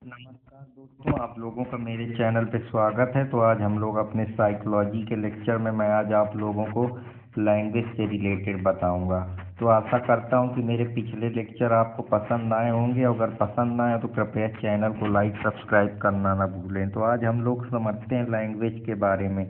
नमस्कार दोस्तों, आप लोगों का मेरे चैनल पे स्वागत है। तो आज हम लोग अपने साइकोलॉजी के लेक्चर में मैं आज आप लोगों को लैंग्वेज से रिलेटेड बताऊंगा। तो आशा करता हूं कि मेरे पिछले लेक्चर आपको पसंद आए होंगे। अगर पसंद आए तो कृपया चैनल को लाइक सब्सक्राइब करना ना भूलें। तो आज हम लोग समझते हैं लैंग्वेज के बारे में।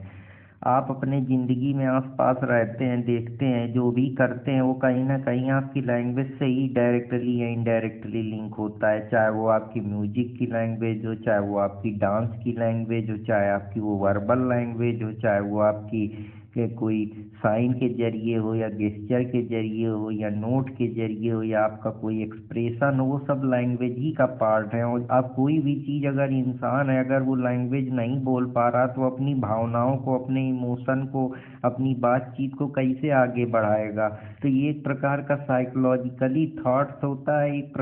आप अपने ज़िंदगी में आस-पास रहते हैं, देखते हैं, जो भी करते हैं वो कहीं न कहीं आपकी लैंग्वेज से ही डायरेक्टली या इनडायरेक्टली लिंक होता है। चाहे वो आपकी म्यूजिक की लैंग्वेज हो, चाहे वो आपकी डांस की लैंग्वेज हो, चाहे आपकी वो वर्बल लैंग्वेज हो, चाहे वो आपकी कोई साइन के जरिए हो या गेस्चर के जरिए हो या नोट के जरिए हो या आपका कोई एक्सप्रेशन हो, वो सब लैंग्वेज ही का पार्ट है। और आप कोई भी चीज़, अगर इंसान है, अगर वो लैंग्वेज नहीं बोल पा रहा तो अपनी भावनाओं को, अपने इमोशन को, अपनी बातचीत को कैसे आगे बढ़ाएगा। तो ये एक प्रकार का साइकोलॉजिकली थॉट्स होता है, एक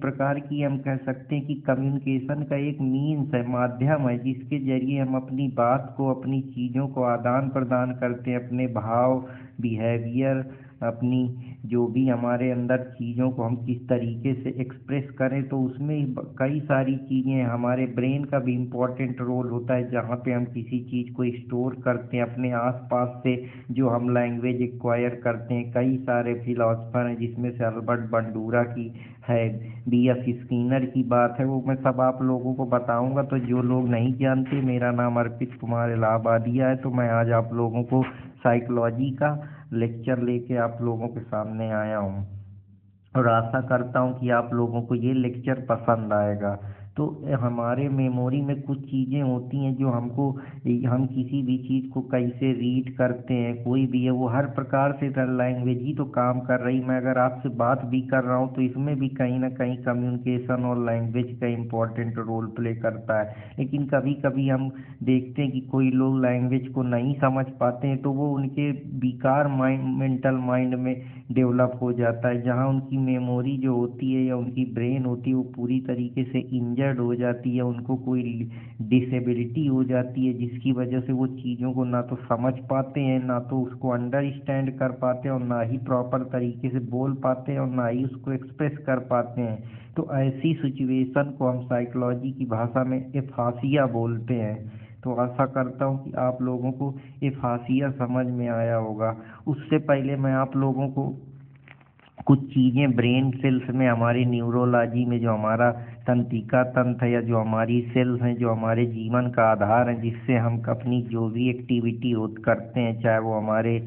प्रकार की हम कह सकते हैं कि कम्युनिकेशन का एक मीन्स है, माध्यम है, जिसके जरिए हम अपनी बात को, अपनी चीज़ों को आदान प्रदान करते हैं। अपने भाव, बिहेवियर, अपनी जो भी हमारे अंदर चीज़ों को हम किस तरीके से एक्सप्रेस करें, तो उसमें कई सारी चीज़ें, हमारे ब्रेन का भी इम्पोर्टेंट रोल होता है, जहाँ पे हम किसी चीज़ को स्टोर करते हैं अपने आसपास से, जो हम लैंग्वेज एक्वायर करते हैं। कई सारे फिलोसफर हैं, जिसमें से अल्बर्ट बंडूरा की है, B.F. स्किनर की बात है, वो मैं सब आप लोगों को बताऊंगा। तो जो लोग नहीं जानते, मेरा नाम अर्पित कुमार इलाहाबादिया है। तो मैं आज आप लोगों को साइकोलॉजी का लेक्चर लेके आप लोगों के सामने आया हूँ और आशा करता हूँ कि आप लोगों को ये लेक्चर पसंद आएगा। तो हमारे मेमोरी में कुछ चीज़ें होती हैं जो हम किसी भी चीज़ को कैसे रीड करते हैं, कोई भी है वो हर प्रकार से लैंग्वेज ही तो काम कर रही। मैं अगर आपसे बात भी कर रहा हूँ तो इसमें भी कहीं ना कहीं कम्युनिकेशन और लैंग्वेज का इम्पोर्टेंट रोल प्ले करता है। लेकिन कभी कभी हम देखते हैं कि कोई लोग लैंग्वेज को नहीं समझ पाते हैं, तो वो उनके विकार मेंटल माइंड में डेवलप हो जाता है, जहाँ उनकी मेमोरी जो होती है या उनकी ब्रेन होती है वो पूरी तरीके से इंजर्ड हो जाती है। उनको कोई डिसेबिलिटी हो जाती है, जिसकी वजह से वो चीज़ों को ना तो समझ पाते हैं, ना तो उसको अंडरस्टैंड कर पाते हैं, और ना ही प्रॉपर तरीके से बोल पाते हैं, और ना ही उसको एक्सप्रेस कर पाते हैं। तो ऐसी सिचुएशन को हम साइकोलॉजी की भाषा में एफासिया बोलते हैं। तो आशा करता हूँ कि आप लोगों को एफासिया समझ में आया होगा। उससे पहले मैं आप लोगों को कुछ चीज़ें ब्रेन सेल्स में, हमारी न्यूरोलॉजी में, जो हमारा तंत्रिका तंत्र है या जो हमारी सेल्स हैं, जो हमारे जीवन का आधार है, जिससे हम अपनी जो भी एक्टिविटी करते हैं, चाहे वो हमारे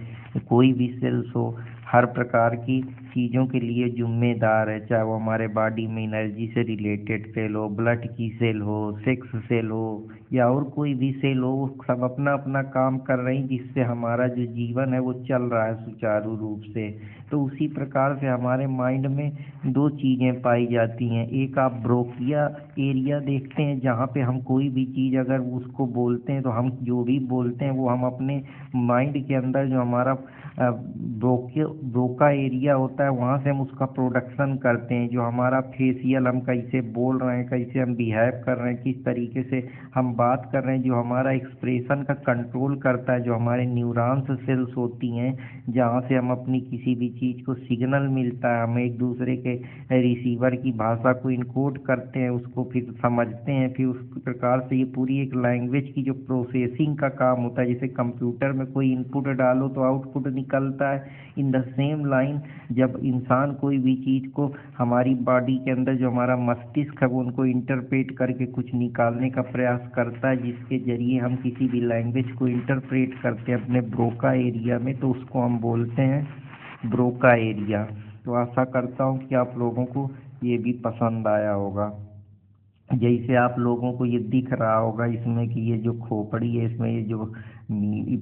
कोई भी सेल्स हो, हर प्रकार की चीज़ों के लिए जिम्मेदार है। चाहे वो हमारे बॉडी में एनर्जी से रिलेटेड सेल हो, ब्लड की सेल हो, सेक्स सेल हो, या और कोई भी सेल हो, वो सब अपना अपना काम कर रही, जिससे हमारा जो जीवन है वो चल रहा है सुचारू रूप से। तो उसी प्रकार से हमारे माइंड में दो चीज़ें पाई जाती हैं। एक आप ब्रोकिया एरिया देखते हैं, जहाँ पे हम कोई भी चीज़ अगर उसको बोलते हैं, तो हम जो भी बोलते हैं वो हम अपने माइंड के अंदर, जो हमारा ब्रोका एरिया होता है, वहाँ से हम उसका प्रोडक्शन करते हैं। जो हमारा फेशियल, हम कैसे बोल रहे हैं, कैसे हम बिहेव कर रहे हैं, किस तरीके से हम बात कर रहे हैं, जो हमारा एक्सप्रेशन का कंट्रोल करता है, जो हमारे न्यूरॉन्स सेल्स होती हैं, जहाँ से हम अपनी किसी भी चीज़ को सिग्नल मिलता है, हम एक दूसरे के रिसीवर की भाषा को इनकोड करते हैं, उसको फिर समझते हैं, फिर उस प्रकार से ये पूरी एक लैंग्वेज की जो प्रोसेसिंग का काम होता है। जैसे कंप्यूटर में कोई इनपुट डालो तो आउटपुट निकलता है, इन द सेम लाइन जब इंसान कोई भी चीज़ को, हमारी बॉडी के अंदर जो हमारा मस्तिष्क है वो उनको इंटरप्रेट करके कुछ निकालने का प्रयास करता है, जिसके जरिए हम किसी भी लैंग्वेज को इंटरप्रेट करते हैं अपने ब्रोका एरिया में, तो उसको हम बोलते हैं ब्रोका एरिया। तो आशा करता हूँ कि आप लोगों को ये भी पसंद आया होगा। जैसे आप लोगों को ये दिख रहा होगा इसमें कि ये जो खोपड़ी है, इसमें ये जो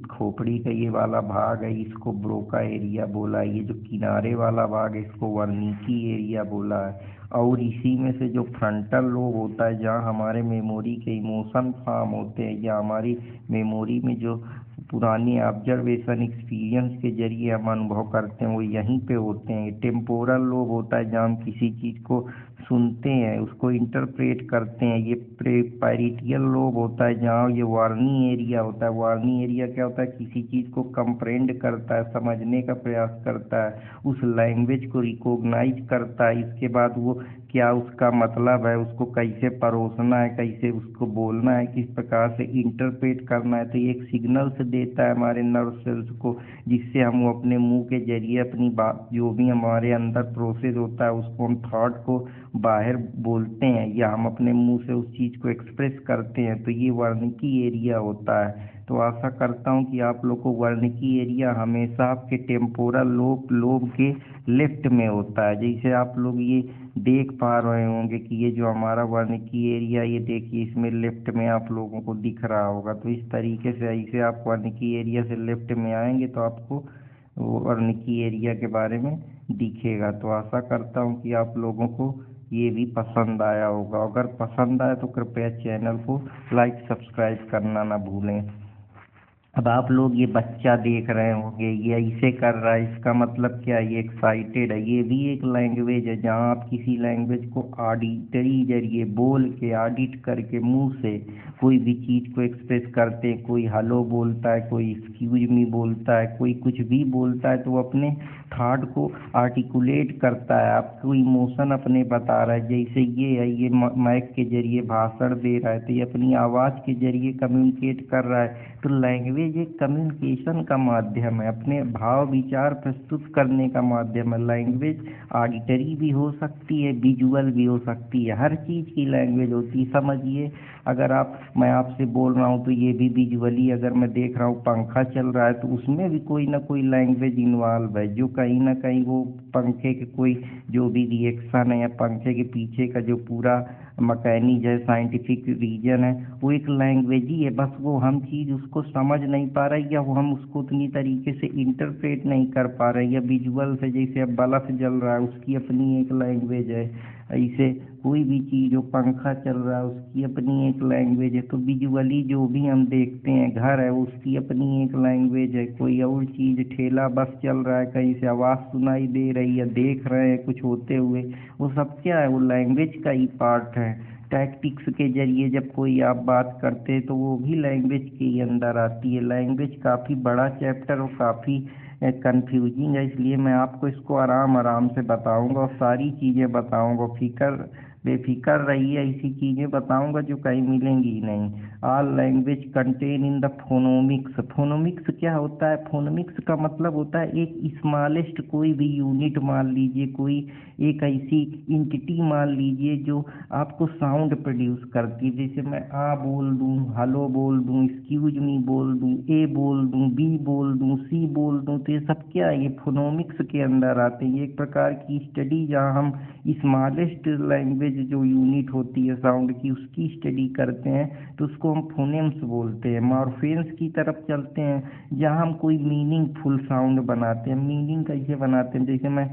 खोपड़ी का ये वाला भाग है, इसको ब्रोका एरिया बोला है। ये जो किनारे वाला भाग है, इसको वर्निकी एरिया बोला है। और इसी में से जो फ्रंटल लोब होता है, जहाँ हमारे मेमोरी के इमोशन फॉर्म होते हैं, या हमारी मेमोरी में जो पुरानी ऑब्जर्वेशन एक्सपीरियंस के जरिए हम अनुभव करते हैं, वो यहीं पे होते हैं। टेम्पोरल लोब होता है, जहाँ हम किसी चीज़ को सुनते हैं, उसको इंटरप्रेट करते हैं। ये पैरिटियल लोब होता है, जहाँ ये वार्नी एरिया होता है। वार्नी एरिया क्या होता है, किसी चीज़ को कंप्रेंड करता है, समझने का प्रयास करता है, उस लैंग्वेज को रिकॉग्नाइज करता है। इसके बाद वो क्या उसका मतलब है, उसको कैसे परोसना है, कैसे उसको बोलना है, किस प्रकार से इंटरप्रेट करना है। तो ये एक सिग्नल्स देता है हमारे नर्व सेल्स को, जिससे हम वो अपने मुंह के जरिए अपनी बात जो भी हमारे अंदर प्रोसेस होता है उसको हम थॉट को बाहर बोलते हैं या हम अपने मुंह से उस चीज़ को एक्सप्रेस करते हैं। तो ये वर्निकी एरिया होता है। तो आशा करता हूँ कि आप लोग को वर्निकी एरिया हमेशा आपके टेम्पोरल लोब के लेफ्ट में होता है। जैसे आप लोग ये देख पा रहे होंगे कि ये जो हमारा वर्निकी एरिया, ये देखिए इसमें लेफ्ट में आप लोगों को दिख रहा होगा। तो इस तरीके से ऐसे आप वर्निकी एरिया से लेफ्ट में आएंगे तो आपको वर्निकी एरिया के बारे में दिखेगा। तो आशा करता हूँ कि आप लोगों को ये भी पसंद आया होगा। अगर पसंद आए तो कृपया चैनल को लाइक सब्सक्राइब करना ना भूलें। अब आप लोग ये बच्चा देख रहे होंगे, ये ऐसे कर रहा है, इसका मतलब क्या है, ये एक्साइटेड है। ये भी एक लैंग्वेज है जहाँ आप किसी लैंग्वेज को ऑडिटरी जरिए बोल के, ऑडिट करके मुंह से कोई भी चीज़ को एक्सप्रेस करते हैं। कोई हेलो बोलता है, कोई एक्सक्यूज मी बोलता है, कोई कुछ भी बोलता है तो वो अपने थॉट को आर्टिकुलेट करता है, आपको इमोशन अपने बता रहा है। जैसे ये है, ये माइक के जरिए भाषण दे रहा है तो ये अपनी आवाज़ के जरिए कम्युनिकेट कर रहा है। तो लैंग्वेज एक कम्युनिकेशन का माध्यम है, अपने भाव विचार प्रस्तुत करने का माध्यम है। लैंग्वेज ऑडिटरी भी हो सकती है, विजुअल भी हो सकती है, हर चीज़ की लैंग्वेज होती है। समझिए, अगर मैं आपसे बोल रहा हूँ तो ये भी विजुअली, अगर मैं देख रहा हूँ पंखा चल रहा है तो उसमें भी कोई ना कोई लैंग्वेज इन्वॉल्व है, जो कहीं ना कहीं वो पंखे के कोई जो भी रिएक्शन है या पंखे के पीछे का जो पूरा मैकेनिज्म है, साइंटिफिक रीजन है, वो एक लैंग्वेज ही है। बस वो हम चीज़ उसको समझ नहीं पा रहे या वो हम उसको उतनी तरीके से इंटरप्रेट नहीं कर पा रहे। या विजुअल से, जैसे अब बल्ब जल रहा है उसकी अपनी एक लैंग्वेज है, ऐसे कोई भी चीज़, जो पंखा चल रहा है उसकी अपनी एक लैंग्वेज है। तो विजुअली जो भी हम देखते हैं, घर है, उसकी अपनी एक लैंग्वेज है। कोई और चीज़, ठेला बस चल रहा है, कहीं से आवाज़ सुनाई दे रही है, देख रहे हैं कुछ होते हुए, वो सब क्या है, वो लैंग्वेज का ही पार्ट है। टैक्टिक्स के जरिए जब कोई आप बात करते हैं तो वो भी लैंग्वेज के ही अंदर आती है। लैंग्वेज काफ़ी बड़ा चैप्टर और काफ़ी कंफ्यूजिंग है, इसलिए मैं आपको इसको आराम आराम से बताऊंगा और सारी चीज़ें बताऊंगा। बेफिक्र रहिए, ऐसी चीज़ें बताऊंगा जो कहीं मिलेंगी ही नहीं। All language contain in the phonemics. Phonemics क्या होता है? फोनोमिक्स का मतलब होता है एक स्मॉलेस्ट कोई भी यूनिट, मान लीजिए कोई एक ऐसी इंटिटी मान लीजिए जो आपको साउंड प्रोड्यूस करती है। जैसे मैं आ बोल दूँ, हेलो बोल दूँ, एक्सक्यूज मी बोल दूँ, ए बोल दूँ, बी बोल दूँ, सी बोल दूँ, तो ये सब क्या है, ये फोनोमिक्स के अंदर आते हैं। ये एक प्रकार की स्टडी जहाँ हम स्मॉलेस्ट लैंग्वेज जो यूनिट होती है साउंड की, उसकी स्टडी करते हैं तो उसको हम फोनेम्स बोलते हैं। मॉर्फेम्स की तरफ चलते हैं जहाँ हम कोई मीनिंगफुल साउंड बनाते हैं। मीनिंग कैसे बनाते हैं? जैसे मैं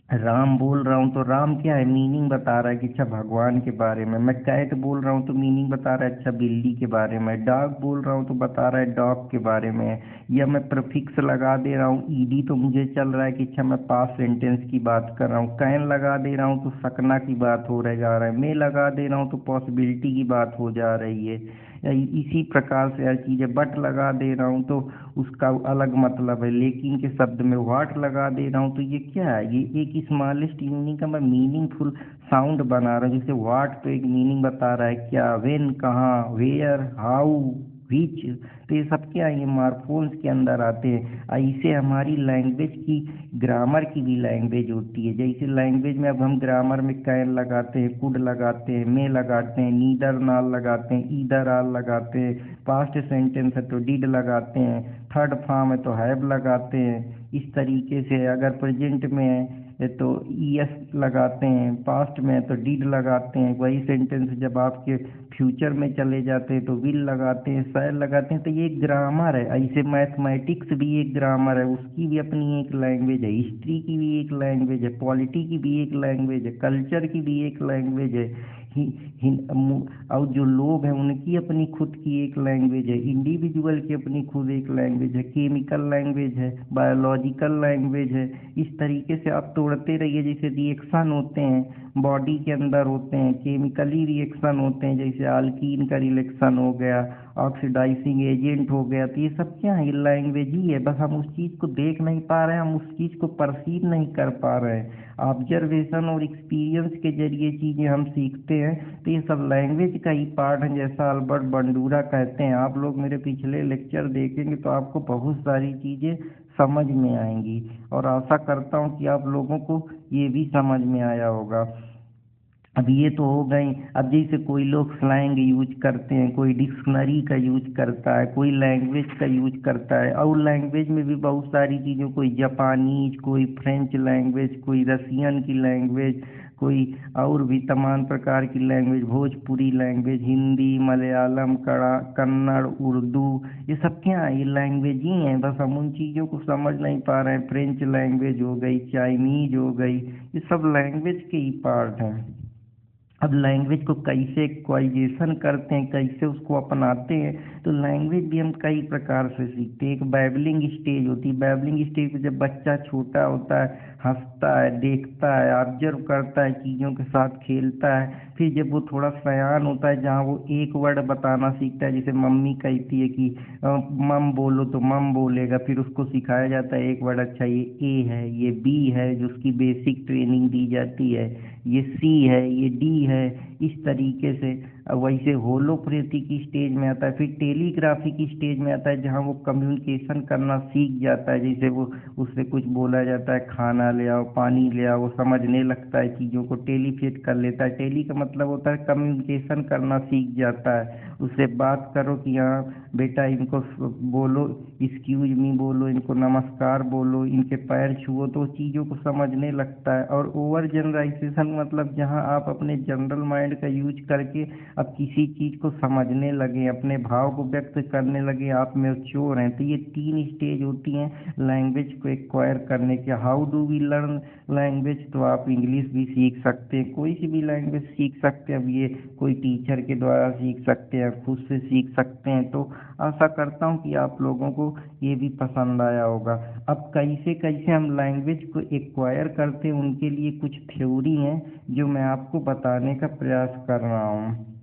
राम बोल रहा हूँ तो राम क्या है, मीनिंग बता रहा है कि अच्छा भगवान के बारे में। मैं कैट बोल रहा हूँ तो मीनिंग बता रहा है अच्छा बिल्ली के बारे में। डॉग बोल रहा हूँ तो बता रहा है डॉग के बारे में। या मैं प्रीफिक्स लगा दे रहा हूँ ईडी तो मुझे चल रहा है कि अच्छा मैं पास्ट सेंटेंस की बात कर रहा हूँ। कैन लगा दे रहा हूँ तो सकना की बात हो रह जा रहा है। मे लगा दे रहा हूँ तो पॉसिबिलिटी की बात हो जा रही है। या इसी प्रकार से हर चीज़ें, बट लगा दे रहा हूँ तो उसका अलग मतलब है। लेकिन के शब्द में व्हाट लगा दे रहा हूँ तो ये क्या है, ये एक स्मॉलेस्ट यूनिक का मैं मीनिंगफुल साउंड बना रहा हूँ। जैसे व्हाट तो एक मीनिंग बता रहा है क्या, व्हेन कहाँ, वेयर, हाउ, विच, तो ये सब क्या है, ये मार्फोन्स के अंदर आते हैं। ऐसे हमारी लैंग्वेज की, ग्रामर की भी लैंग्वेज होती है। जैसे लैंग्वेज में अब हम ग्रामर में कैन लगाते हैं, कुड लगाते हैं, मे लगाते हैं, नीदर नाल लगाते हैं, ईदर आल लगाते हैं। पास्ट सेंटेंस है तो डिड लगाते हैं, थर्ड फॉर्म है तो हैव लगाते हैं। इस तरीके से अगर प्रेजेंट में है तो ईएस लगाते हैं, पास्ट में है तो डिड लगाते हैं। वही सेंटेंस जब आपके फ्यूचर में चले जाते हैं तो विल लगाते हैं, शैल लगाते हैं। तो ये एक ग्रामर है। ऐसे मैथमेटिक्स भी एक ग्रामर है, उसकी भी अपनी एक लैंग्वेज है। हिस्ट्री की भी एक लैंग्वेज है, पॉलिटी की भी एक लैंग्वेज है, कल्चर की भी एक लैंग्वेज है। और जो लोग हैं उनकी अपनी खुद की एक लैंग्वेज है। इंडिविजुअल की अपनी खुद एक लैंग्वेज है। केमिकल लैंग्वेज है, बायोलॉजिकल लैंग्वेज है। इस तरीके से आप तोड़ते रहिए। जैसे रिएक्शन होते हैं, बॉडी के अंदर होते हैं, केमिकली रिएक्शन होते हैं, जैसे अल्कीन का रिएक्शन हो गया, ऑक्सीडाइजिंग एजेंट हो गया, तो ये सब क्या है, ये लैंग्वेज ही है। बस हम उस चीज़ को देख नहीं पा रहे हैं, हम उस चीज़ को परसीव नहीं कर पा रहे हैं। ऑब्जर्वेशन और एक्सपीरियंस के जरिए चीज़ें हम सीखते हैं, तो ये सब लैंग्वेज का ही पार्ट है, जैसा अल्बर्ट बंडूरा कहते हैं। आप लोग मेरे पिछले लेक्चर देखेंगे तो आपको बहुत सारी चीज़ें समझ में आएंगी, और आशा करता हूँ कि आप लोगों को ये भी समझ में आया होगा। अब ये तो हो गई। अब जैसे कोई लोग स्लैंग यूज करते हैं, कोई डिक्शनरी का यूज करता है, कोई लैंग्वेज का यूज करता है, और लैंग्वेज में भी बहुत सारी चीज़ें, कोई जापानीज, कोई फ्रेंच लैंग्वेज, कोई रसियन की लैंग्वेज, कोई और भी तमाम प्रकार की लैंग्वेज, भोजपुरी लैंग्वेज, हिंदी, मलयालम, कन्नड़, उर्दू, ये सब क्या है, ये लैंग्वेज ही हैं। बस हम उन चीज़ों को समझ नहीं पा रहे हैं। फ्रेंच लैंग्वेज हो गई, चाइनीज हो गई, ये सब लैंग्वेज के ही पार्ट हैं। अब लैंग्वेज को कैसे एक्वाइजेशन करते हैं, कैसे उसको अपनाते हैं, तो लैंग्वेज भी हम कई प्रकार से सीखते हैं। एक बैबलिंग स्टेज होती है। बैबलिंग स्टेज पे जब बच्चा छोटा होता है, हंसता है, देखता है, ऑब्जर्व करता है, चीज़ों के साथ खेलता है, फिर जब वो थोड़ा सयान होता है, जहाँ वो एक वर्ड बताना सीखता है, जैसे मम्मी कहती है कि मम बोलो, तो मम बोलेगा, फिर उसको सिखाया जाता है एक वर्ड, अच्छा ये ए है, ये बी है, जो उसकी बेसिक ट्रेनिंग दी जाती है, ये सी है, ये डी है, इस तरीके से। वैसे होलोप्रैथी की स्टेज में आता है, फिर टेलीग्राफी की स्टेज में आता है, जहाँ वो कम्युनिकेशन करना सीख जाता है। जैसे वो उससे कुछ बोला जाता है, खाना ले आओ, पानी ले आओ, वो समझने लगता है, चीज़ों को टेलीफेट कर लेता है। टेली का मतलब होता है कम्युनिकेशन करना सीख जाता है। उससे बात करो कि हाँ बेटा इनको बोलो, एक्सक्यूज मी बोलो, इनको नमस्कार बोलो, इनके पैर छुओ, तो चीज़ों को समझने लगता है। और ओवर जनरलाइजेशन मतलब जहाँ आप अपने जनरल माइंड का यूज करके अब किसी चीज़ को समझने लगे, अपने भाव को व्यक्त करने लगे, आप मैच्योर हैं। तो ये 3 स्टेज होती हैं लैंग्वेज को एक्वायर करने के। How do we learn language, तो आप इंग्लिश भी सीख सकते हैं, कोई सी भी लैंग्वेज सीख सकते हैं। अब ये कोई टीचर के द्वारा सीख सकते हैं, खुद से सीख सकते हैं। तो आशा करता हूँ कि आप लोगों को ये भी पसंद आया होगा। अब कैसे कैसे हम लैंग्वेज को एक्वायर करते हैं, उनके लिए कुछ थ्योरी हैं जो मैं आपको बताने का प्रयास कर रहा हूँ।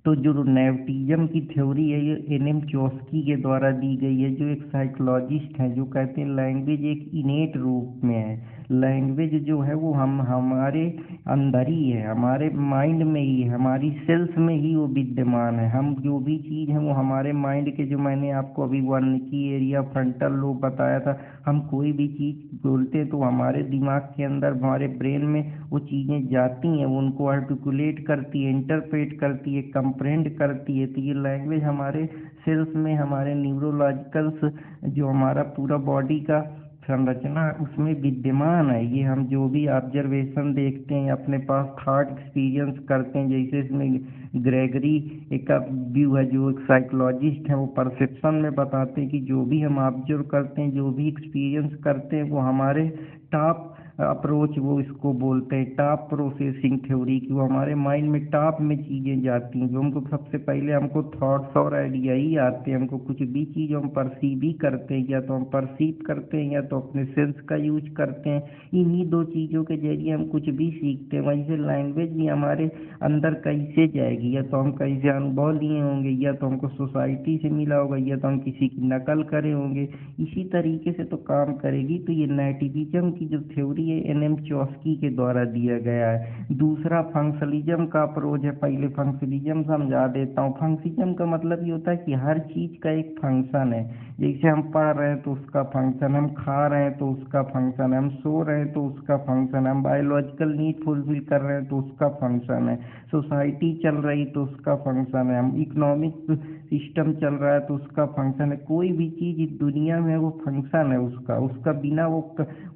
तो जो नेवटिज्म की थ्योरी है, ये एन.एम. चॉस्की के द्वारा दी गई है, जो एक साइकोलॉजिस्ट हैं, जो कहते हैं लैंग्वेज एक इनेट रूप में है। लैंग्वेज जो है वो हम हमारे अंदर ही है, हमारे माइंड में ही है, हमारी सेल्स में ही वो विद्यमान है। हम जो भी चीज़ है वो हमारे माइंड के, जो मैंने आपको अभी वर्निकी एरिया, फ्रंटल लोब बताया था, हम कोई भी चीज़ बोलते हैं तो हमारे दिमाग के अंदर, हमारे ब्रेन में वो चीज़ें जाती हैं, वो उनको आर्टिकुलेट करती है, इंटरप्रेट करती है, कंप्रेंड करती है। तो ये लैंग्वेज हमारे सेल्स में, हमारे न्यूरोलॉजिकल्स, जो हमारा पूरा बॉडी का संरचना है, उसमें विद्यमान है। ये हम जो भी ऑब्जर्वेशन देखते हैं, अपने पास थॉट एक्सपीरियंस करते हैं, जैसे इसमें ग्रेगरी एक व्यू है, जो एक साइकोलॉजिस्ट है, वो परसेप्शन में बताते हैं कि जो भी हम ऑब्जर्व करते हैं, जो भी एक्सपीरियंस करते हैं, वो हमारे टॉप अप्रोच, वो इसको बोलते हैं टॉप प्रोसेसिंग थ्योरी, कि वो हमारे माइंड में टॉप में चीज़ें जाती हैं, जो हमको सबसे पहले हमको थॉट्स और आइडिया ही आते हैं। हमको कुछ भी चीज़ हम परसीव ही करते हैं, या तो हम परसीव करते हैं या तो अपने सेंस का यूज करते हैं। इन्हीं दो चीज़ों के जरिए हम कुछ भी सीखते हैं। वहीं से लैंग्वेज भी हमारे अंदर कैसे जाएगी, या तो हम कैसे अनुभव लिए होंगे, या तो हमको सोसाइटी से मिला होगा, या तो हम किसी की नकल करे होंगे, इसी तरीके से तो काम करेगी। तो ये नेटिविज्म की जो थ्योरी है, एन.एम. चॉस्की के द्वारा दिया गया है। दूसरा फंक्शनलिज्म का अप्रोच है। पहले फंक्शनलिज्म समझा देता हूँ। फंक्शनलिज्म का मतलब ये होता है कि हर चीज़ का एक फंक्शन है। जैसे हम पढ़ रहे हैं तो उसका फंक्शन, हम खा रहे हैं तो उसका फंक्शन है, हम सो रहे हैं तो उसका फंक्शन है, हम बायोलॉजिकल नीड फुलफिल कर रहे हैं तो उसका फंक्शन है, सोसाइटी चल रही तो उसका फंक्शन है, हम इकोनॉमिक सिस्टम चल रहा है तो उसका फंक्शन है। कोई भी चीज़ इस दुनिया में है वो फंक्शन है उसका, उसका बिना वो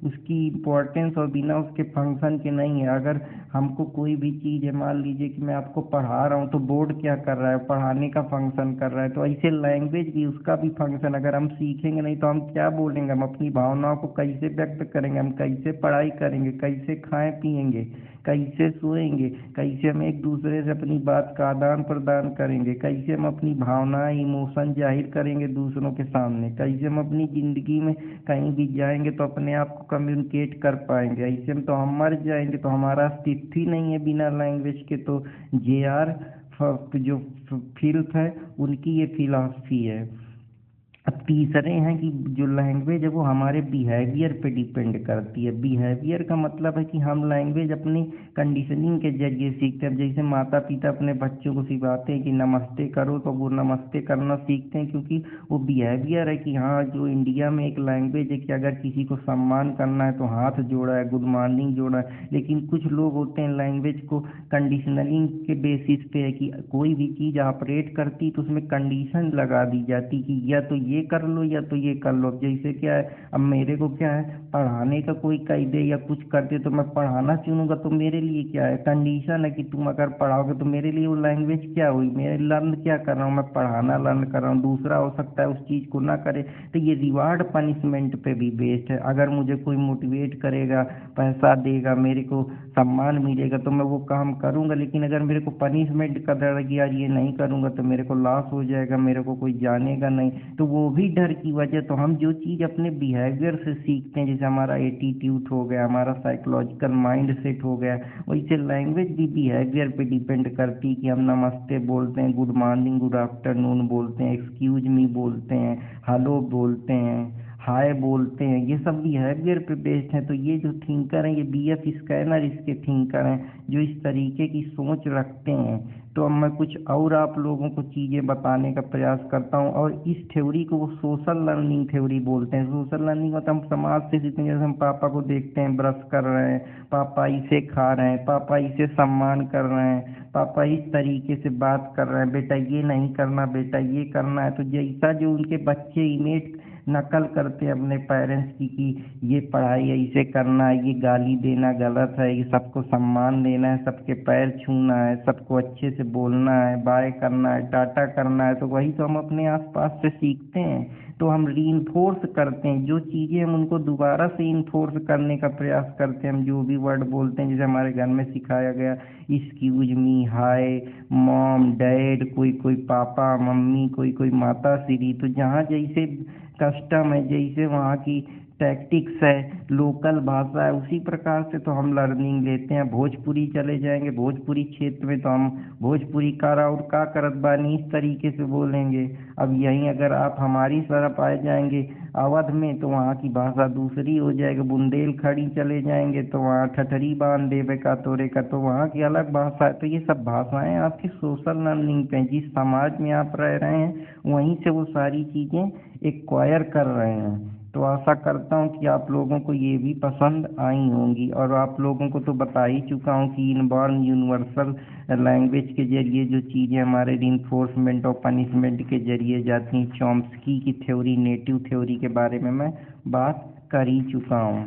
उसकी इम्पोर्टेंस और बिना उसके फंक्शन के नहीं है। अगर हमको कोई भी चीज़ है, मान लीजिए कि मैं आपको पढ़ा रहा हूँ तो बोर्ड क्या कर रहा है, पढ़ाने का फंक्शन कर रहा है। तो ऐसे लैंग्वेज भी, उसका भी फंक्शन। अगर हम सीखेंगे नहीं तो हम क्या बोलेंगे, हम अपनी भावनाओं को कैसे व्यक्त करेंगे, हम कैसे पढ़ाई करेंगे, कैसे खाएं पिएंगे। कैसे सोएंगे, कैसे हम एक दूसरे से अपनी बात का आदान प्रदान करेंगे, कैसे हम अपनी भावनाएं इमोशन जाहिर करेंगे दूसरों के सामने, कैसे हम अपनी ज़िंदगी में कहीं भी जाएंगे तो अपने आप को कम्युनिकेट कर पाएंगे। ऐसे में तो हम मर जाएंगे, तो हमारा अस्तित्व ही नहीं है बिना लैंग्वेज के। तो जे.आर. जो फिल्प है उनकी ये फिलॉसफी है। अब तीसरे हैं कि जो लैंग्वेज है वो हमारे बिहेवियर पे डिपेंड करती है। बिहेवियर का मतलब है कि हम लैंग्वेज अपनी कंडीशनिंग के जरिए सीखते हैं। जैसे माता पिता अपने बच्चों को सिखाते हैं कि नमस्ते करो, तो वो नमस्ते करना सीखते हैं, क्योंकि वो बिहेवियर है कि हाँ, जो इंडिया में एक लैंग्वेज है कि अगर किसी को सम्मान करना है तो हाथ जोड़ा है, गुड मॉर्निंग जोड़ा है। लेकिन कुछ लोग होते हैं लैंग्वेज को कंडीशनलिंग के बेसिस पे है कि कोई भी चीज़ ऑपरेट करती तो उसमें कंडीशन लगा दी जाती कि या तो ये कर लो या तो ये कर लो। जैसे क्या है, अब मेरे को क्या है, पढ़ाने का कोई कह दे या कुछ कर दे तो मैं पढ़ाना चुनूंगा, तो मेरे लिए क्या है, कंडीशन है कि तुम अगर पढ़ाओगे तो मेरे लिए वो लैंग्वेज क्या हुई, मैं लर्न क्या कर रहा हूँ, मैं पढ़ाना लर्न कर रहा हूँ। दूसरा हो सकता है उस चीज़ को ना करे। तो ये रिवार्ड पनिशमेंट पे भी बेस्ड है। अगर मुझे कोई मोटिवेट करेगा, पैसा देगा, मेरे को सम्मान मिलेगा तो मैं वो काम करूँगा। लेकिन अगर मेरे को पनिशमेंट का डर कि यार ये नहीं करूँगा तो मेरे को लॉस हो जाएगा, मेरे को कोई जानेगा नहीं, तो वो भी डर की वजह। तो हम जो चीज़ अपने बिहेवियर से सीखते हैं, जैसे हमारा एटीट्यूड हो गया, हमारा साइकोलॉजिकल माइंड सेट हो गया, वैसे लैंग्वेज भी बिहेवियर पे डिपेंड करती है कि हम नमस्ते बोलते हैं, गुड मॉर्निंग, गुड आफ्टरनून बोलते हैं, एक्सक्यूज मी बोलते हैं, हेलो बोलते हैं, हाय बोलते हैं। ये सब बिहेवियर पे बेस्ड है। तो ये जो थिंकर हैं, ये बीएफ स्कैनर इसके थिंकर हैं जो इस तरीके की सोच रखते हैं। तो अब मैं कुछ और आप लोगों को चीज़ें बताने का प्रयास करता हूँ। और इस थ्योरी को वो सोशल लर्निंग थ्योरी बोलते हैं। सोशल लर्निंग मतलब हम समाज से सीखते हैं। जैसे हम पापा को देखते हैं ब्रश कर रहे हैं, पापा इसे खा रहे हैं, पापा इसे सम्मान कर रहे हैं, पापा इस तरीके से बात कर रहे हैं, बेटा ये नहीं करना, बेटा ये करना है। तो जैसा जो उनके बच्चे इमेज नकल करते हैं अपने पेरेंट्स की कि ये पढ़ाई ऐसे करना है, ये गाली देना गलत है, ये सबको सम्मान देना है, सबके पैर छूना है, सबको अच्छे से बोलना है, बाय करना है, टाटा करना है। तो वही तो हम अपने आसपास से सीखते हैं। तो हम रीइंफोर्स करते हैं जो चीज़ें, हम उनको दोबारा से इन्फोर्स करने का प्रयास करते हैं। हम जो भी वर्ड बोलते हैं, जैसे हमारे घर में सिखाया गया, एक्सक्यूज मी, हाय, मॉम, डैड, कोई कोई पापा मम्मी, कोई कोई माता श्री। तो जहाँ जैसे कस्टम है, जैसे वहाँ की टैक्टिक्स है, लोकल भाषा है, उसी प्रकार से तो हम लर्निंग लेते हैं। भोजपुरी चले जाएंगे, भोजपुरी क्षेत्र में तो हम भोजपुरी कारा और का करत बानी इस तरीके से बोलेंगे। अब यहीं अगर आप हमारी तरफ आ जाएंगे अवध में तो वहाँ की भाषा दूसरी हो जाएगी। बुंदेलखंडी चले जाएंगे तो वहाँ ठठरी बांध देवे का तोरे का, तो वहाँ की अलग भाषा है। तो ये सब भाषाएं आपकी सोशल लर्निंग पे, जिस समाज में आप रह रहे हैं वहीं से वो सारी चीज़ें एक्वायर कर रहे हैं। तो आशा करता हूँ कि आप लोगों को ये भी पसंद आई होंगी। और आप लोगों को तो बता ही चुका हूँ कि इनबॉर्न यूनिवर्सल लैंग्वेज के जरिए जो चीज़ें हमारे रिइंफोर्समेंट और पनिशमेंट के जरिए जाती हैं, चॉम्स्की की थ्योरी, नेटिव थ्योरी के बारे में मैं बात कर ही चुका हूँ।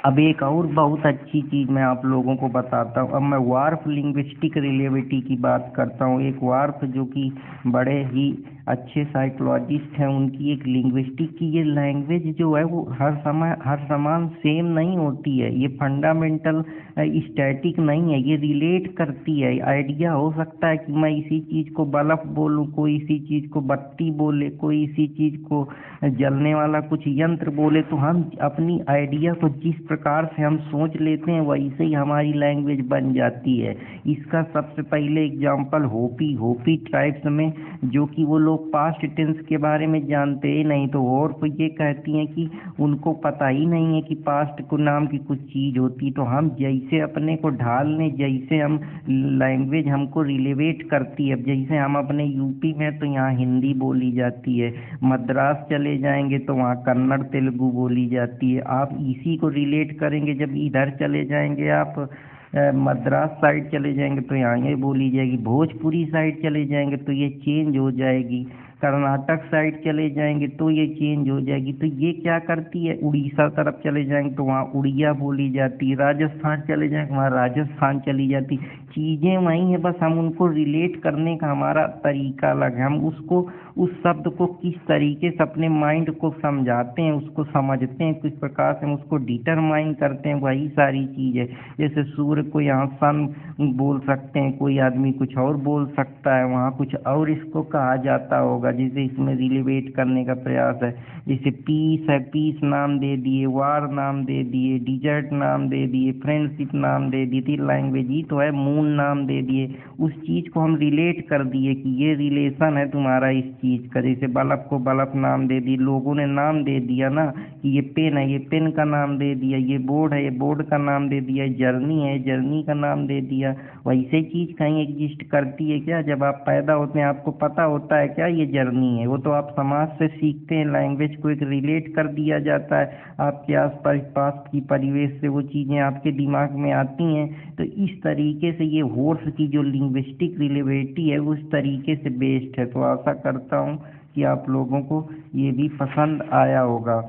अब एक और बहुत अच्छी चीज़ मैं आप लोगों को बताता हूँ। अब मैं वार्फ लिंग्विस्टिक रिलेटिविटी की बात करता हूँ। एक वार्फ जो कि बड़े ही अच्छे साइकोलॉजिस्ट हैं, उनकी एक लिंग्विस्टिक की ये लैंग्वेज जो है वो हर समय हर समान सेम नहीं होती है। ये फंडामेंटल स्टैटिक नहीं है, ये रिलेट करती है। आइडिया हो सकता है कि मैं इसी चीज़ को बल्ब बोलूँ, कोई इसी चीज़ को बत्ती बोले, कोई इसी चीज़ को जलने वाला कुछ यंत्र बोले। तो हम अपनी आइडिया को जिस प्रकार से हम सोच लेते हैं वैसे ही हमारी लैंग्वेज बन जाती है। इसका सबसे पहले एग्जांपल होपी ट्राइब्स में, जो कि वो लोग पास्ट टेंस के बारे में जानते ही नहीं। तो और ये कहती हैं कि उनको पता ही नहीं है कि पास्ट को नाम की कुछ चीज़ होती। तो हम जैसे अपने को ढालने, जैसे हम लैंग्वेज हमको रिलेवेट करती है। जैसे हम अपने यूपी में तो यहाँ हिंदी बोली जाती है, मद्रास चले जाएंगे तो वहाँ कन्नड़ तेलुगु बोली जाती है। आप इसी को रिलेट करेंगे जब इधर चले जाएंगे, आप मद्रास साइड चले जाएंगे तो यहाँ ये बोली जाएगी। भोजपुरी साइड चले जाएंगे तो ये चेंज हो जाएगी। कर्नाटक साइड चले जाएंगे तो ये चेंज हो जाएगी। तो ये क्या करती है, उड़ीसा तरफ चले जाएंगे तो वहाँ उड़िया बोली जाती है, राजस्थान चले जाएंगे वहाँ राजस्थान चली जाती। चीज़ें वही है, बस हम उनको रिलेट करने का हमारा तरीका अलग है। हम उसको उस शब्द को किस तरीके से अपने माइंड को समझाते हैं, उसको समझते हैं, किस प्रकार से हम उसको डिटरमाइन करते हैं, वही सारी चीज़ है। जैसे सूर्य को यहाँ सन बोल सकते हैं, कोई आदमी कुछ और बोल सकता है, वहाँ कुछ और इसको कहा जाता होगा, जिसे इसमें रिलेवेट करने का प्रयास है। जैसे पीस है, पीस नाम दे दिए, वार नाम दे दिए, डिजर्ट नाम दे दिए, फ्रेंडशिप नाम दे दी थी, लैंग्वेज ही तो है, मून नाम दे दिए। उस चीज़ को हम रिलेट कर दिए कि ये रिलेशन है तुम्हारा इस चीज़ का। जैसे बल्ब को बल्ब नाम दे दी, लोगों ने नाम दे दिया ना कि ये पेन है, ये पेन का नाम दे दिया, ये बोर्ड है, ये बोर्ड का नाम दे दिया, जर्नी है, जर्नी का नाम दे दिया। वैसे चीज़ कहीं एग्जिस्ट करती है क्या? जब आप पैदा होते हैं आपको पता होता है क्या ये जर्नी है? वो तो आप समाज से सीखते हैं, लैंग्वेज को एक रिलेट कर दिया जाता है, आपके आस पास की परिवेश से वो चीज़ें आपके दिमाग में आती हैं। तो इस तरीके से ये होर्स की जो लिंग्विस्टिक रिलेवेटी है उस तरीके से बेस्ड है। तो आशा करता हूँ कि आप लोगों को ये भी पसंद आया होगा।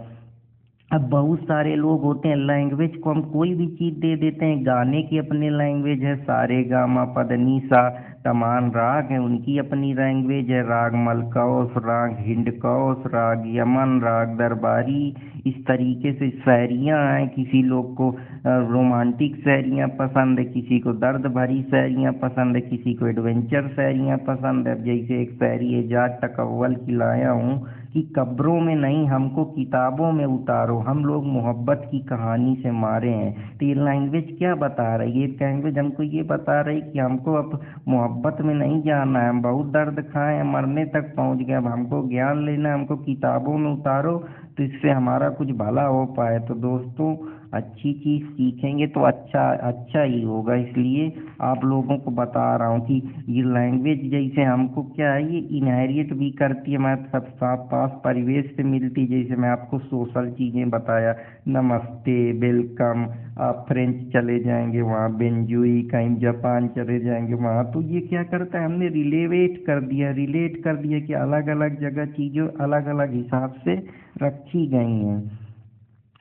अब बहुत सारे लोग होते हैं, लैंग्वेज को हम कोई भी चीज़ दे देते हैं। गाने की अपनी लैंग्वेज है, सारे गामा पदनी सा तमान राग है, उनकी अपनी लैंग्वेज है। राग मलकौस, राग हिंडकौस, राग यमन, राग दरबारी। इस तरीके से शायरियाँ हैं, किसी लोग को रोमांटिक शायरियाँ पसंद है, किसी को दर्द भरी शायरियाँ पसंद है, किसी को एडवेंचर शायरियाँ पसंद है। जैसे एक शायरी है, जाट टकव्वल की लाया हूँ कि कब्रों में नहीं हमको किताबों में उतारो, हम लोग मोहब्बत की कहानी से मारे हैं। तो ये लैंग्वेज क्या बता रही है? ये लैंग्वेज हमको ये बता रही कि हमको अब मोहब्बत में नहीं जाना है, हम बहुत दर्द खाए हैं, मरने तक पहुंच गए, अब हमको ज्ञान लेना है, हमको किताबों में उतारो तो इससे हमारा कुछ भला हो पाए। तो दोस्तों, अच्छी चीज़ सीखेंगे तो अच्छा अच्छा ही होगा। इसलिए आप लोगों को बता रहा हूँ कि ये लैंग्वेज जैसे हमको क्या है, ये इनहेरिट भी करती है, हमारे सब साथ पास परिवेश से मिलती। जैसे मैं आपको सोशल चीज़ें बताया, नमस्ते, वेलकम, आप फ्रेंच चले जाएंगे वहाँ बेंजुई, कहीं जापान चले जाएंगे वहाँ, तो ये क्या करता है, हमने रिलेट कर दिया कि अलग अलग जगह चीज़ें अलग अलग हिसाब से रखी गई हैं।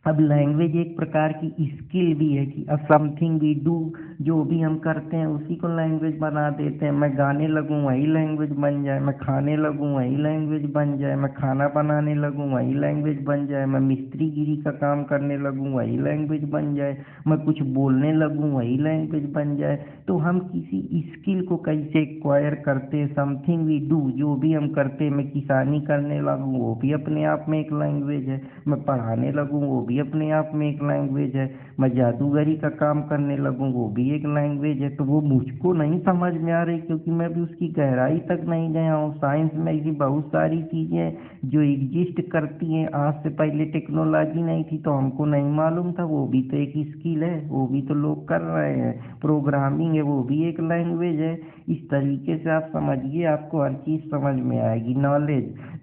अब लैंग्वेज एक प्रकार की स्किल भी है कि समथिंग वी डू, जो भी हम करते हैं उसी को लैंग्वेज बना देते हैं। मैं गाने लगूं वही लैंग्वेज बन जाए, मैं खाने लगूं वही लैंग्वेज बन जाए, मैं खाना बनाने लगूं वही लैंग्वेज बन जाए, मैं मिस्त्रीगिरी का काम करने लगूं वही लैंग्वेज बन जाए, मैं कुछ बोलने लगूं वही लैंग्वेज बन जाए। तो हम किसी स्किल को कैसे एक्वायर करते हैं? समथिंग वी डू, जो भी हम करते हैं, मैं किसानी करने लगूं वो भी अपने आप में एक लैंग्वेज है, मैं पढ़ाने लगूं वो भी अपने आप में एक लैंग्वेज है, मैं जादूगरी का काम करने लगूं वो भी एक लैंग्वेज है। तो वो मुझको नहीं समझ में आ रही क्योंकि मैं भी उसकी गहराई तक नहीं गया हूँ। साइंस में ऐसी बहुत सारी चीज़ें जो एग्जिस्ट करती हैं, आज से पहले टेक्नोलॉजी नहीं थी तो हमको नहीं मालूम था, वो भी तो एक स्किल है, वो भी तो लोग कर रहे हैं। प्रोग्रामिंग है, वो भी एक लैंग्वेज है। इस तरीके से आप समझिए, आपको हर चीज़ समझ में आएगी।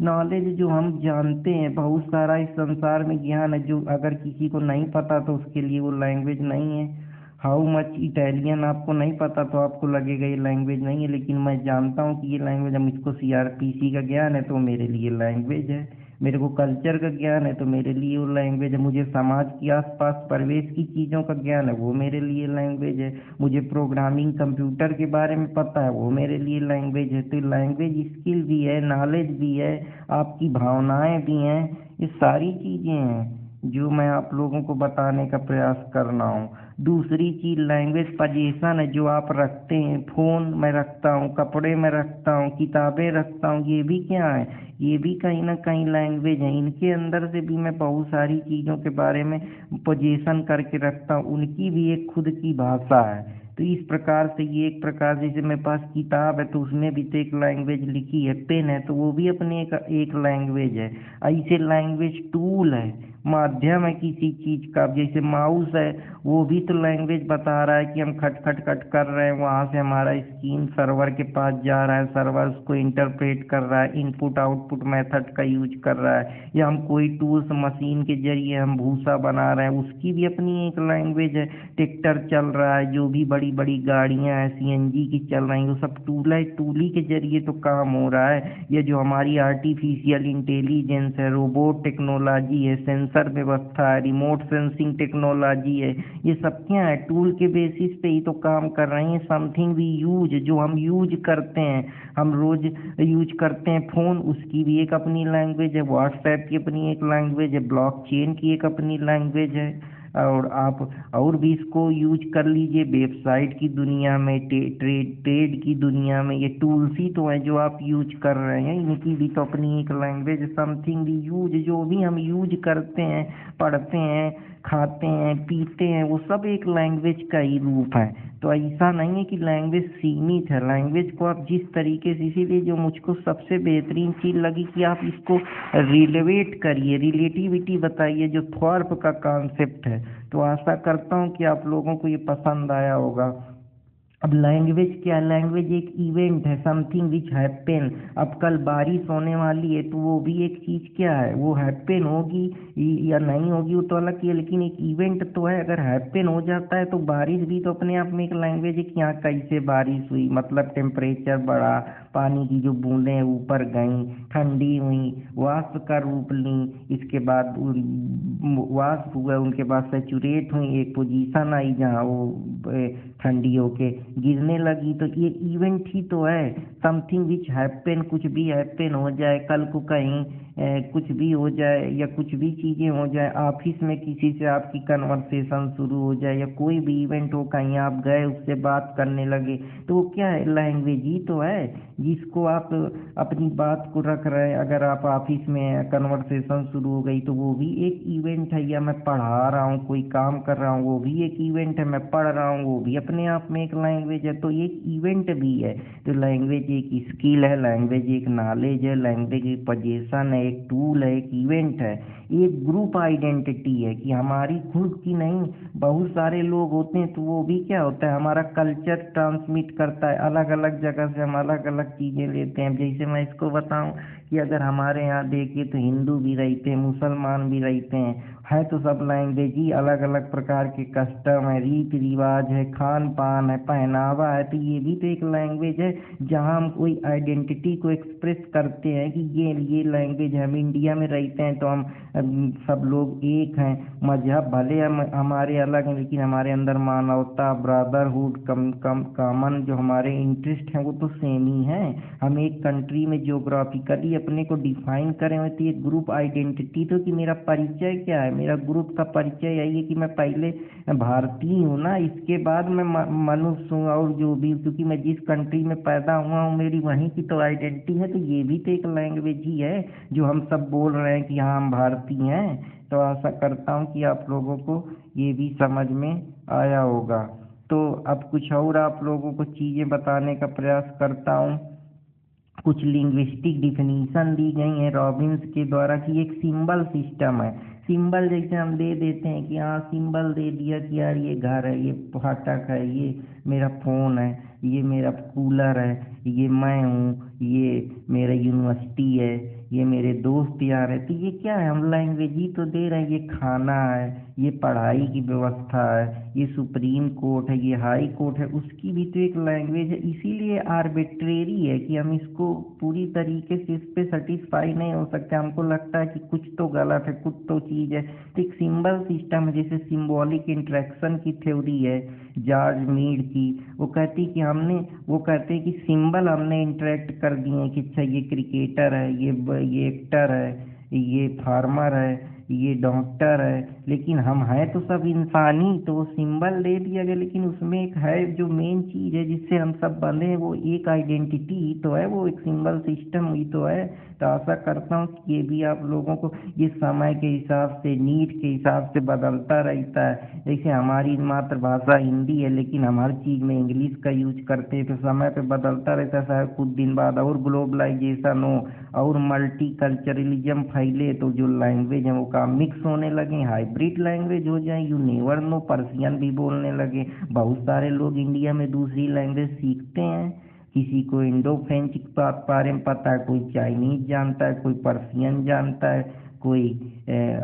नॉलेज जो हम जानते हैं, बहुत सारा इस संसार में ज्ञान है जो अगर किसी को नहीं पता तो उसके लिए वो लैंग्वेज नहीं है। हाउ मच इटालियन आपको नहीं पता तो आपको लगेगा ये लैंग्वेज नहीं है, लेकिन मैं जानता हूँ कि ये लैंग्वेज है। मुझको सीआरपीसी का ज्ञान है तो मेरे लिए लैंग्वेज है। मेरे को कल्चर का ज्ञान है तो मेरे लिए वो लैंग्वेज है। मुझे समाज के आसपास परिवेश की चीज़ों का ज्ञान है, वो मेरे लिए लैंग्वेज है। मुझे प्रोग्रामिंग कंप्यूटर के बारे में पता है, वो मेरे लिए लैंग्वेज है। तो लैंग्वेज स्किल भी है, नॉलेज भी है, आपकी भावनाएं भी हैं, ये सारी चीज़ें हैं जो मैं आप लोगों को बताने का प्रयास कर रहा हूँ। दूसरी चीज़ लैंग्वेज पोजीशन है जो आप रखते हैं। फ़ोन मैं रखता हूँ, कपड़े में रखता हूँ, किताबें रखता हूँ, ये भी क्या है, ये भी कहीं ना कहीं लैंग्वेज है। इनके अंदर से भी मैं बहुत सारी चीज़ों के बारे में पोजीशन करके रखता हूँ, उनकी भी एक खुद की भाषा है। तो इस प्रकार से ये एक प्रकार से, जैसे मेरे पास किताब है तो उसमें भी तो एक लैंग्वेज लिखी है, पेन है तो वो भी अपनी एक लैंग्वेज है। ऐसे लैंग्वेज टूल है, माध्यम है किसी चीज़ का। जैसे माउस है, वो भी तो लैंग्वेज बता रहा है कि हम खट खट खट कर रहे हैं, वहाँ से हमारा स्क्रीन सर्वर के पास जा रहा है, सर्वर उसको इंटरप्रेट कर रहा है, इनपुट आउटपुट मेथड का यूज कर रहा है। या हम कोई टूल्स मशीन के जरिए हम भूसा बना रहे हैं, उसकी भी अपनी एक लैंग्वेज है। ट्रैक्टर चल रहा है, जो भी बड़ी बड़ी गाड़ियां हैं सीएनजी की चल रही हैं, वो सब टूल ही के जरिए तो काम हो रहा है। ये जो हमारी आर्टिफिशियल इंटेलिजेंस है, रोबोट टेक्नोलॉजी है, सेंसर व्यवस्था है, रिमोट सेंसिंग टेक्नोलॉजी है, ये सब क्या है, टूल के बेसिस पे ही तो काम कर रही हैं। समथिंग वी यूज, जो हम यूज करते हैं, हम रोज यूज करते हैं फोन, उसकी भी एक अपनी लैंग्वेज है। व्हाट्सएप की अपनी एक लैंग्वेज है, ब्लॉकचेन की एक अपनी लैंग्वेज है। और आप और भी इसको यूज कर लीजिए वेबसाइट की दुनिया में, ट्रेड की दुनिया में। ये टूल्स ही तो हैं जो आप यूज कर रहे हैं, इनकी भी तो अपनी एक लैंग्वेज। समथिंग वी यूज, जो भी हम यूज करते हैं, पढ़ते हैं, खाते हैं, पीते हैं, वो सब एक लैंग्वेज का ही रूप है। तो ऐसा नहीं है कि लैंग्वेज सीमित है, लैंग्वेज को आप जिस तरीके से, इसीलिए जो मुझको सबसे बेहतरीन चीज़ लगी कि आप इसको रिलेवेट करिए, रिलेटिविटी बताइए, जो थॉर्प का कॉन्सेप्ट है। तो आशा करता हूँ कि आप लोगों को ये पसंद आया होगा। अब लैंग्वेज क्या है? लैंग्वेज एक इवेंट है, समथिंग विच हैपन। अब कल बारिश होने वाली है, तो वो भी एक चीज़ क्या है, वो हैपन होगी या नहीं होगी वो तो अलग की है, लेकिन एक इवेंट तो है। अगर हैपन हो जाता है तो बारिश भी तो अपने आप में एक लैंग्वेज है कि यहाँ कैसे बारिश हुई, मतलब टेम्परेचर बढ़ा, पानी की जो बूंदें ऊपर गईं, ठंडी हुई, वाष्प का रूप ली, इसके बाद वाष्प हुआ, उनके बाद सेचुरेट हुई, एक पोजीशन आई जहाँ वो ठंडी होके गिरने लगी। तो ये इवेंट ही तो है, समथिंग विच हैपन। कुछ भी हैपन हो जाए, कल को कहीं कुछ भी हो जाए, या कुछ भी चीज़ें हो जाए, ऑफिस में किसी से आपकी कन्वर्सेशन शुरू हो जाए, या कोई भी इवेंट हो, कहीं आप गए उससे बात करने लगे, तो वो क्या है, लैंग्वेज ही तो है जिसको आप अपनी बात को रख रहे हैं। अगर आप ऑफिस में कन्वर्सेशन शुरू हो गई तो वो भी एक इवेंट है। या मैं पढ़ा रहा हूँ, कोई काम कर रहा हूँ, वो भी एक इवेंट है। मैं पढ़ रहा हूँ, वो भी अपने आप में एक लैंग्वेज है। तो एक इवेंट भी है। तो लैंग्वेज एक स्किल है, लैंग्वेज एक नॉलेज है, लैंग्वेज एक पोजीशन है, एक टूल है, एक इवेंट है, एक ग्रुप आइडेंटिटी है कि हमारी खुद की नहीं, बहुत सारे लोग होते हैं तो वो भी क्या होता है, हमारा कल्चर ट्रांसमिट करता है। अलग अलग जगह से हम अलग अलग चीज़ें लेते हैं। जैसे मैं इसको बताऊं कि अगर हमारे यहाँ देखिए तो हिंदू भी रहते हैं, मुसलमान भी रहते हैं, है तो सब लैंग्वेज ही। अलग अलग प्रकार के कस्टम है, रीति रिवाज है, खान पान है, पहनावा है, तो ये भी तो एक लैंग्वेज है जहाँ हम कोई आइडेंटिटी को एक्सप्रेस करते हैं कि ये लैंग्वेज है। हम इंडिया में रहते हैं तो हम सब लोग एक हैं। मजहब भले हमारे अलग हैं, लेकिन हमारे अंदर मानवता, ब्रदरहुड, कॉमन जो हमारे इंटरेस्ट हैं वो तो सेम ही हैं। हम एक कंट्री में जियोग्राफिकली अपने को डिफाइन करें हुए, तो ये ग्रुप आइडेंटिटी तो कि मेरा परिचय क्या है, मेरा ग्रुप का परिचय यही है कि मैं पहले भारतीय हूँ ना, इसके बाद मैं मनुष्य हूँ, और जो भी, क्योंकि मैं जिस कंट्री में पैदा हुआ हूँ मेरी वहीं की तो आइडेंटिटी है। तो ये भी तो एक लैंग्वेज ही है जो हम सब बोल रहे हैं कि हाँ हम भारतीय हैं। तो आशा करता हूँ कि आप लोगों को ये भी समझ में आया होगा। तो अब कुछ और आप लोगों को चीज़ें बताने का प्रयास करता हूँ। कुछ लिंग्विस्टिक डिफिनीशन दी गई हैं रॉबिन्स के द्वारा कि एक सिंबल सिस्टम है। सिंबल जैसे हम दे देते हैं कि हाँ, सिंबल दे दिया कि यार ये घर है, ये फाटक है, ये मेरा फ़ोन है, ये मेरा कूलर है, ये मैं हूँ, ये मेरा यूनिवर्सिटी है, ये मेरे दोस्त यार है। तो ये क्या है, हम लैंग्वेज ही तो दे रहे हैं। ये खाना है, ये पढ़ाई की व्यवस्था है, ये सुप्रीम कोर्ट है, ये हाई कोर्ट है, उसकी भी तो एक लैंग्वेज है। इसीलिए आर्बिट्रेरी है कि हम इसको पूरी तरीके से इस पे सेटिस्फाई नहीं हो सकते। हमको लगता है कि कुछ तो गलत है, कुछ तो चीज़ है। तो एक सिंबल सिस्टम है, जैसे सिंबॉलिक इंट्रैक्शन की थ्योरी है जॉर्ज मीड की। वो कहती कि वो कहते हैं कि सिंबल हमने इंटरेक्ट कर दिए कि अच्छा ये क्रिकेटर है, ये एक्टर है, ये फार्मर है, ये डॉक्टर है, लेकिन हम हैं तो सब इंसानी। तो वो सिंबल दे दिया गया, लेकिन उसमें एक है जो मेन चीज़ है जिससे हम सब बंधे हैं, वो एक आइडेंटिटी ही तो है, वो एक सिंबल सिस्टम ही तो है। तो आशा करता हूँ कि ये भी आप लोगों को, ये समय के हिसाब से, नीड के हिसाब से बदलता रहता है। जैसे हमारी मातृभाषा हिंदी है, लेकिन हम हर चीज़ में इंग्लिश का यूज करते हैं, तो समय पे बदलता रहता है। शायद कुछ दिन बाद और ग्लोबलाइजेशन हो और मल्टी कल्चरलिज्म फैले, तो जो लैंग्वेज है वो का मिक्स होने लगे, हाइब्रिड लैंग्वेज हो जाए, यू नेवर नो, पर्सियन भी बोलने लगे। बहुत सारे लोग इंडिया में दूसरी लैंग्वेज सीखते हैं, किसी को इंडो फ्रेंच के बारे में पता है, कोई चाइनीज जानता है, कोई पर्सियन जानता है, कोई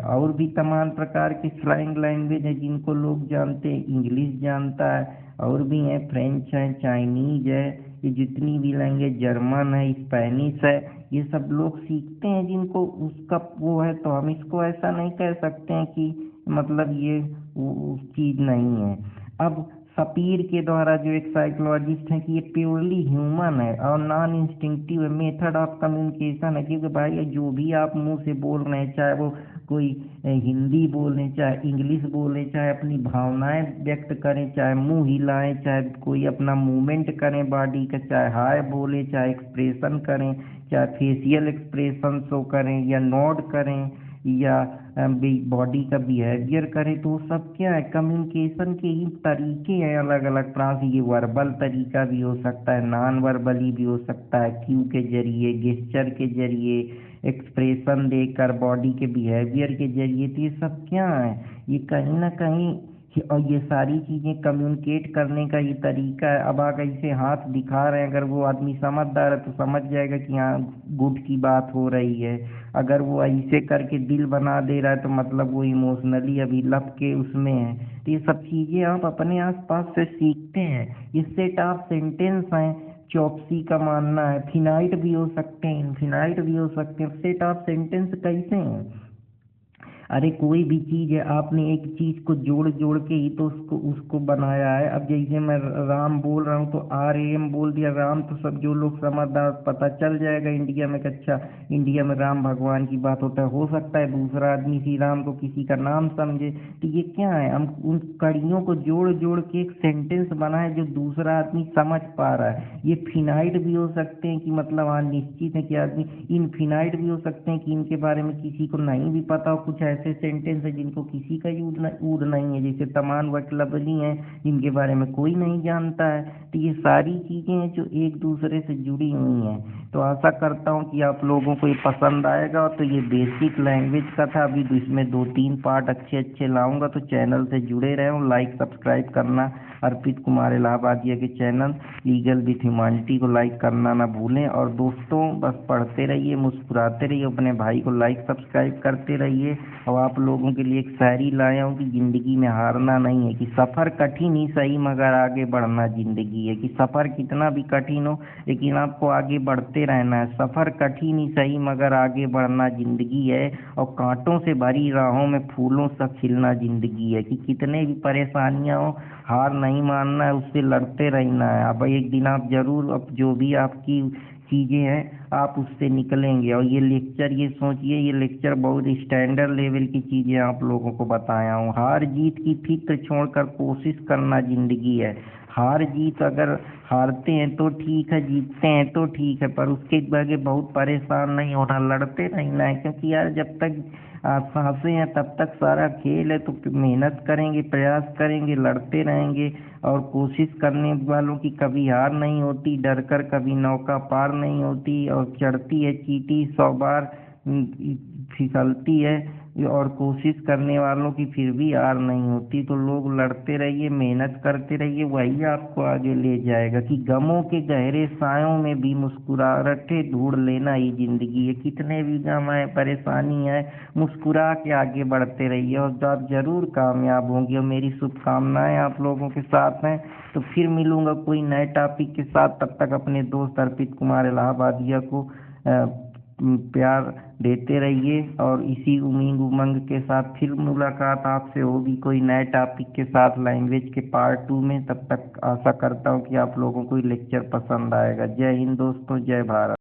और भी तमाम प्रकार की स्लैंग लैंग्वेज है जिनको लोग जानते हैं, इंग्लिश जानता है, और भी हैं, फ्रेंच है, चाइनीज है, ये जितनी भी लैंग्वेज, जर्मन है, स्पेनिश है, ये सब लोग सीखते हैं जिनको उसका वो है। तो हम इसको ऐसा नहीं कह सकते हैं कि मतलब ये वो चीज़ नहीं है। अब सपीर के द्वारा, जो एक साइकोलॉजिस्ट हैं, कि ये प्योरली ह्यूमन है और नॉन इंस्टिंक्टिव है, मेथड ऑफ कम्युनिकेशन है। क्योंकि भाई जो भी आप मुंह से बोल रहे हैं, चाहे वो कोई हिंदी बोलें, चाहे इंग्लिश बोलें, चाहे अपनी भावनाएं व्यक्त करें, चाहे मुंह हिलाएं, चाहे कोई अपना मूवमेंट करें बॉडी का, चाहे हाय बोले, चाहे एक्सप्रेशन करें, चाहे फेशियल एक्सप्रेशन शो करें, या नोड करें, या बॉडी का बिहेवियर करें, तो वो सब क्या है, कम्युनिकेशन के ही तरीके हैं अलग अलग तरह से। ये वर्बल तरीका भी हो सकता है, नॉन वर्बली भी हो सकता है, क्यू के जरिए, गेस्चर के जरिए, एक्सप्रेशन देकर, बॉडी के बिहेवियर के जरिए। तो ये सब क्या है, ये कहीं ना कहीं और ये सारी चीज़ें कम्युनिकेट करने का ये तरीका है। अब अगर इसे हाथ दिखा रहे हैं, अगर वो आदमी समझदार है तो समझ जाएगा कि हाँ गुड की बात हो रही है। अगर वो ऐसे करके दिल बना दे रहा है तो मतलब वो इमोशनली अभी लप के उसमें है। तो ये सब चीज़ें आप अपने आसपास से सीखते हैं। ये सेट ऑफ सेंटेंस हैं, चॉप्सी का मानना है, फिनाइट भी हो सकते हैं, इनफिनाइट भी हो सकते हैं। सेट ऑफ सेंटेंस कैसे हैं? अरे कोई भी चीज़ है, आपने एक चीज़ को जोड़ जोड़ के ही तो उसको उसको बनाया है। अब जैसे मैं राम बोल रहा हूँ तो RAM बोल दिया, राम, तो सब जो लोग समझदार पता चल जाएगा इंडिया में कि अच्छा इंडिया में राम भगवान की बात होता है। हो सकता है दूसरा आदमी श्री राम को किसी का नाम समझे। तो ये क्या है, हम उन कड़ियों को जोड़ जोड़ के एक सेंटेंस बनाए जो दूसरा आदमी समझ पा रहा है। ये फिनाइट भी हो सकते हैं कि मतलब हाँ निश्चित है कि आदमी, इनफिनाइट भी हो सकते हैं कि इनके बारे में किसी को नहीं भी पता हो। कुछ ऐसे सेंटेंस है जिनको किसी का यूज नहीं है, जैसे तमाम वक्लबली हैं जिनके बारे में कोई नहीं जानता है। तो ये सारी चीज़ें हैं जो एक दूसरे से जुड़ी हुई हैं। तो आशा करता हूँ कि आप लोगों को ये पसंद आएगा। तो ये बेसिक लैंग्वेज का था, अभी इसमें 2-3 पार्ट अच्छे अच्छे लाऊंगा। तो चैनल से जुड़े रहें, लाइक सब्सक्राइब करना, अर्पित कुमार इलाहाबादिया के चैनल लीगल विथ ह्यूमैनिटी को लाइक करना ना भूलें। और दोस्तों बस पढ़ते रहिए, मुस्कुराते रहिए, अपने भाई को लाइक सब्सक्राइब करते रहिए। और आप लोगों के लिए एक शायरी लाया हूँ कि ज़िंदगी में हारना नहीं है, कि सफ़र कठिन ही सही मगर आगे बढ़ना ज़िंदगी है। कि सफ़र कितना भी कठिन हो लेकिन आपको आगे बढ़ते रहना है। सफ़र कठिन ही सही मगर आगे बढ़ना ज़िंदगी है। और कांटों से भरी राहों में फूलों सा खिलना ज़िंदगी है। कि कितने भी परेशानियाँ हो, हार नहीं मानना है, उससे लड़ते रहना है। अब एक दिन आप ज़रूर, अब जो भी आपकी चीज़ें हैं आप उससे निकलेंगे। और ये लेक्चर, ये सोचिए, ये लेक्चर बहुत स्टैंडर्ड लेवल की चीज़ें आप लोगों को बताया हूँ। हार जीत की फिक्र छोड़कर कोशिश करना ज़िंदगी है। हार जीत, अगर हारते हैं तो ठीक है, जीतते हैं तो ठीक है, पर उसके आगे बहुत परेशान नहीं होना, लड़ते रहना है। क्योंकि यार जब तक सांसें हैं तब तक सारा खेल है। तो मेहनत करेंगे, प्रयास करेंगे, लड़ते रहेंगे। और कोशिश करने वालों की कभी हार नहीं होती, डर कर कभी नौका पार नहीं होती। और चढ़ती है चींटी 100 बार फिसलती है, और कोशिश करने वालों की फिर भी हार नहीं होती। तो लोग लड़ते रहिए, मेहनत करते रहिए, वही आपको आगे ले जाएगा। कि गमों के गहरे सायों में भी मुस्कुराहटें ढूंढ लेना ही जिंदगी है। कितने भी गम है, परेशानी है, मुस्कुरा के आगे बढ़ते रहिए और आप जरूर कामयाब होंगे। और मेरी शुभकामनाएं आप लोगों के साथ हैं। तो फिर मिलूंगा कोई नए टॉपिक के साथ। तब तक अपने दोस्त अर्पित कुमार इलाहाबादिया को प्यार देते रहिए। और इसी उम्मीद उमंग के साथ फिर मुलाकात आपसे होगी कोई नए टॉपिक के साथ, लैंग्वेज के पार्ट 2 में। तब तक आशा करता हूँ कि आप लोगों को ये लेक्चर पसंद आएगा। जय हिंद दोस्तों, जय भारत।